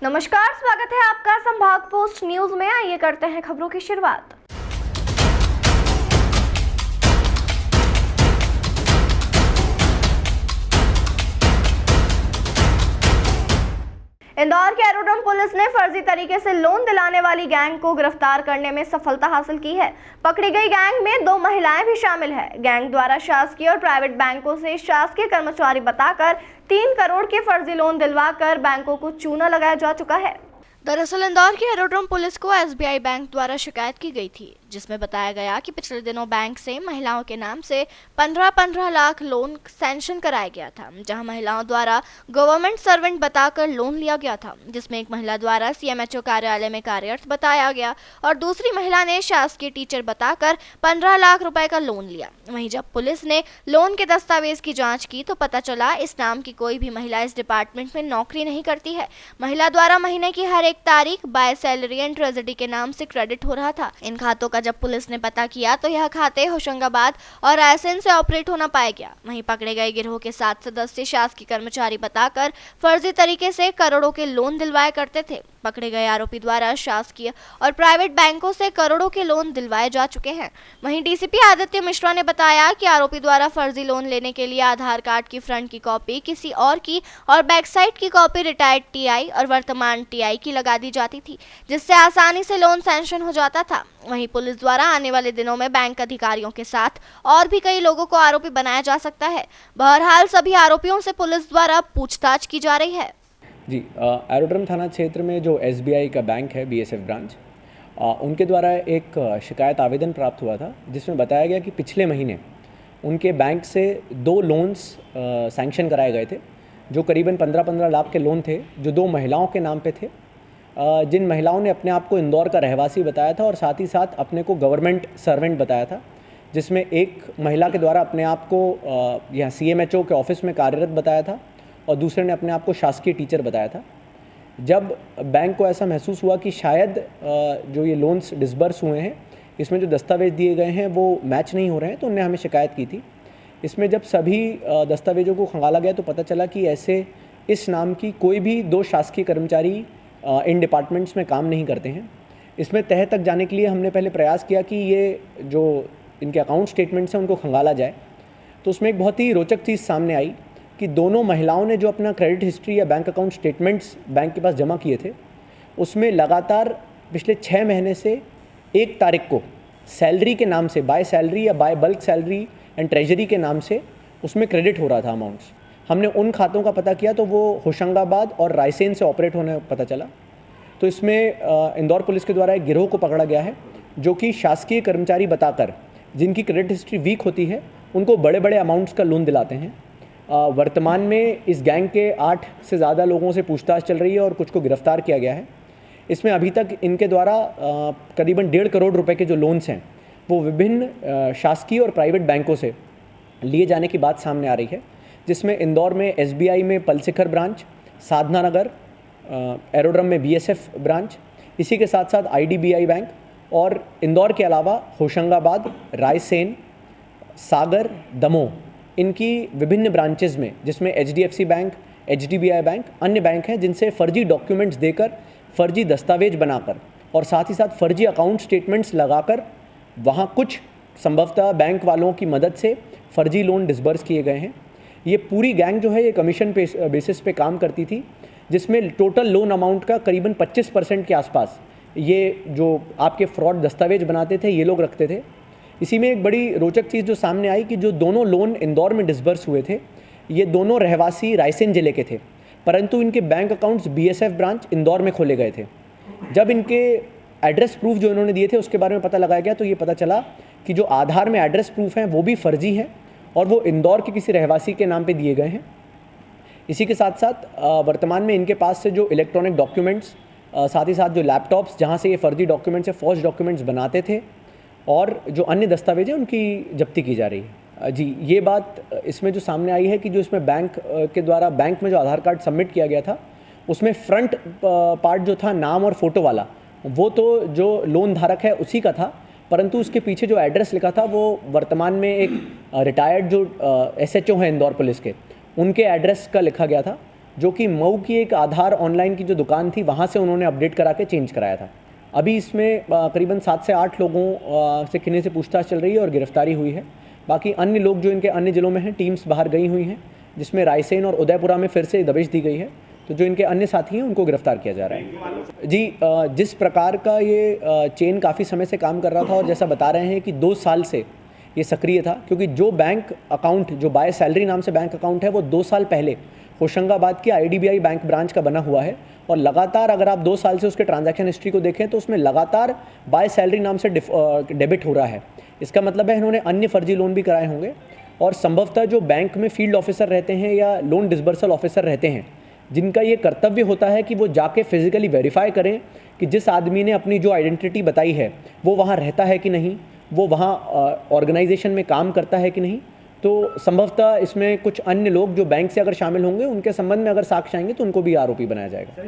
नमस्कार, स्वागत है आपका संभाग पोस्ट न्यूज में। आइए करते हैं खबरों की शुरुआत। इंदौर के एरोड्रम पुलिस ने फर्जी तरीके से लोन दिलाने वाली गैंग को गिरफ्तार करने में सफलता हासिल की है। पकड़ी गई गैंग में 2 महिलाएं भी शामिल है। गैंग द्वारा शासकीय और प्राइवेट बैंकों से शासकीय कर्मचारी बताकर 3 करोड़ के फर्जी लोन दिलवाकर बैंकों को चूना लगाया जा चुका है। दरअसल इंदौर की एरोड्रम पुलिस को एसबीआई बैंक द्वारा शिकायत की गई थी, जिसमें बताया गया कि पिछले दिनों बैंक से महिलाओं के नाम से 15-15 लाख लोन सैंक्शन कराया गया था, जहां महिलाओं द्वारा गवर्नमेंट सर्वेंट बताकर लोन लिया गया था, जिसमें एक महिला द्वारा सीएमएचओ कार्यालय में कार्यरत बताया गया और दूसरी महिला ने शासकीय टीचर बताकर 15 लाख रुपए का लोन लिया। वहीं जब पुलिस ने लोन के दस्तावेज की जाँच की तो पता चला इस नाम की कोई भी महिला इस डिपार्टमेंट में नौकरी नहीं करती है। महिला द्वारा महीने की हर एक तारीख बाय सैलरी एंड ट्रेजेडी के नाम से क्रेडिट हो रहा था। इन खातों का जब पुलिस ने पता किया तो यह खाते होशंगाबाद और रायसेन से ऑपरेट होना पाया गया। वहीं पकड़े गए गिरोह के 7 सदस्य शासकीय कर्मचारी बताकर फर्जी तरीके से करोड़ों के लोन दिलवाया करते थे। पकड़े गए आरोपी द्वारा शासकीय और प्राइवेट बैंकों से करोड़ों के लोन दिलवाए जा चुके हैं। वहीं डीसीपी आदित्य मिश्रा ने बताया कि आरोपी द्वारा फर्जी लोन लेने के लिए आधार कार्ड की फ्रंट की कॉपी किसी और की और बैक साइड की कॉपी रिटायर्ड टीआई और वर्तमान टीआई की लगा दी जाती थी, जिससे आसानी से लोन सैंक्शन हो जाता था। वहीं पुलिस द्वारा आने वाले दिनों में बैंक अधिकारियों के साथ और भी कई लोगों को आरोपी बनाया जा सकता है। बहरहाल सभी आरोपियों से पुलिस द्वारा पूछताछ की जा रही है। जी, एरोड्रम थाना क्षेत्र में जो एसबीआई का बैंक है बीएसएफ ब्रांच, उनके द्वारा एक शिकायत आवेदन प्राप्त हुआ था, जिसमें बताया गया कि पिछले महीने उनके बैंक से 2 लोन्स सैंक्शन कराए गए थे, जो करीबन 15-15 लाख के लोन थे, जो 2 महिलाओं के नाम पे थे, जिन महिलाओं ने अपने आप को इंदौर का रहवासी बताया था और साथ ही साथ अपने को गवर्नमेंट सर्वेंट बताया था, जिसमें एक महिला के द्वारा अपने आप को यहाँ सीएमएचओ के ऑफिस में कार्यरत बताया था और दूसरे ने अपने आप को शासकीय टीचर बताया था। जब बैंक को ऐसा महसूस हुआ कि शायद जो ये लोन्स डिसबर्स हुए हैं, इसमें जो दस्तावेज दिए गए हैं वो मैच नहीं हो रहे हैं, तो उन्होंने हमें शिकायत की थी। इसमें जब सभी दस्तावेजों को खंगाला गया तो पता चला कि ऐसे इस नाम की कोई भी 2 शासकीय कर्मचारी इन डिपार्टमेंट्स में काम नहीं करते हैं। इसमें तह तक जाने के लिए हमने पहले प्रयास किया कि ये जो इनके अकाउंट स्टेटमेंट्स हैं उनको खंगाला जाए, तो उसमें एक बहुत ही रोचक चीज़ सामने आई कि दोनों महिलाओं ने जो अपना क्रेडिट हिस्ट्री या बैंक अकाउंट स्टेटमेंट्स बैंक के पास जमा किए थे, उसमें लगातार पिछले 6 महीने से 1 तारीख को सैलरी के नाम से बाय सैलरी या by bulk salary and treasury के नाम से उसमें क्रेडिट हो रहा था अमाउंट्स। हमने उन खातों का पता किया तो वो होशंगाबाद और रायसेन से ऑपरेट होने पता चला। तो इसमें इंदौर पुलिस के द्वारा एक गिरोह को पकड़ा गया है, जो कि शासकीय कर्मचारी बताकर जिनकी क्रेडिट हिस्ट्री वीक होती है उनको बड़े बड़े अमाउंट्स का लोन दिलाते हैं। वर्तमान में इस गैंग के 8 से ज़्यादा लोगों से पूछताछ चल रही है और कुछ को गिरफ्तार किया गया है। इसमें अभी तक इनके द्वारा करीबन 1.5 करोड़ रुपए के जो लोन्स हैं वो विभिन्न शासकीय और प्राइवेट बैंकों से लिए जाने की बात सामने आ रही है, जिसमें इंदौर में एसबीआई में पलसिखर ब्रांच, साधना नगर एरोड्रम में बीएसएफ ब्रांच, इसी के साथ साथ आईडीबीआई बैंक और इंदौर के अलावा होशंगाबाद, रायसेन, सागर, दमोह, इनकी विभिन्न ब्रांचेज़ में, जिसमें एचडीएफसी बैंक, एचडीबीआई बैंक, अन्य बैंक हैं, जिनसे फर्जी डॉक्यूमेंट्स देकर, फर्जी दस्तावेज बनाकर और साथ ही साथ फर्जी अकाउंट स्टेटमेंट्स लगाकर वहाँ कुछ संभवतः बैंक वालों की मदद से फर्जी लोन डिसबर्स किए गए हैं। ये पूरी गैंग जो है ये कमीशन बेसिस पे काम करती थी, जिसमें टोटल लोन अमाउंट का करीबन 25% के आसपास ये जो आपके फ्रॉड दस्तावेज बनाते थे ये लोग रखते थे। इसी में एक बड़ी रोचक चीज़ जो सामने आई कि जो दोनों लोन इंदौर में डिसबर्स हुए थे, ये दोनों रहवासी रायसेन ज़िले के थे, परंतु इनके bank accounts BSF branch Indore में खोले गए थे। जब इनके एड्रेस प्रूफ जो इन्होंने दिए थे उसके बारे में पता लगाया गया तो ये पता चला कि जो आधार में एड्रेस प्रूफ हैं वो भी फर्जी हैं और वो इंदौर के किसी रहवासी के नाम पे दिए गए हैं। इसी के साथ साथ वर्तमान में इनके पास से जो इलेक्ट्रॉनिक डॉक्यूमेंट्स, साथ ही साथ जो लैपटॉप्स जहाँ से ये फर्जी डॉक्यूमेंट्स या फॉल्स डॉक्यूमेंट्स बनाते थे और जो अन्य दस्तावेज हैं उनकी जब्ती की जा रही है। जी, ये बात इसमें जो सामने आई है कि जो इसमें बैंक के द्वारा बैंक में जो आधार कार्ड सबमिट किया गया था उसमें फ्रंट पार्ट जो था नाम और फ़ोटो वाला, वो तो जो लोन धारक है उसी का था, परंतु उसके पीछे जो एड्रेस लिखा था वो वर्तमान में एक रिटायर्ड जो एसएचओ हैं इंदौर पुलिस के, उनके एड्रेस का लिखा गया था जो कि मऊ की एक आधार ऑनलाइन की जो दुकान थी वहाँ से उन्होंने अपडेट करा के चेंज कराया था। अभी इसमें करीबन 7 से 8 लोगों से किन्हीं से पूछताछ चल रही है और गिरफ्तारी हुई है। बाकी अन्य लोग जो इनके अन्य जिलों में हैं, टीम्स बाहर गई हुई हैं, जिसमें रायसेन और उदयपुरा में फिर से दबिश दी गई है। तो जो इनके अन्य साथी हैं उनको गिरफ्तार किया जा रहा है। जी, जिस प्रकार का ये चेन काफ़ी समय से काम कर रहा था और जैसा बता रहे हैं कि 2 साल से ये सक्रिय था, क्योंकि जो बैंक अकाउंट जो बाय सैलरी नाम से बैंक अकाउंट है वो 2 साल पहले होशंगाबाद की IDBI बैंक ब्रांच का बना हुआ है और लगातार अगर आप 2 साल से उसके ट्रांजैक्शन हिस्ट्री को देखें तो उसमें लगातार बाय सैलरी नाम से डेबिट हो रहा है। इसका मतलब है इन्होंने अन्य फर्जी लोन भी कराए होंगे और संभवतः जो बैंक में फील्ड ऑफिसर रहते हैं या लोन डिसबर्सल ऑफिसर रहते हैं, जिनका ये कर्तव्य होता है कि वो जाके फिजिकली वेरीफाई करें कि जिस आदमी ने अपनी जो आइडेंटिटी बताई है वो वहाँ रहता है कि नहीं, वो वहाँ ऑर्गेनाइजेशन में काम करता है कि नहीं। तो संभवतः इसमें कुछ अन्य लोग जो बैंक से अगर शामिल होंगे उनके संबंध में अगर साक्ष्य आएंगे तो उनको भी आरोपी बनाया जाएगा।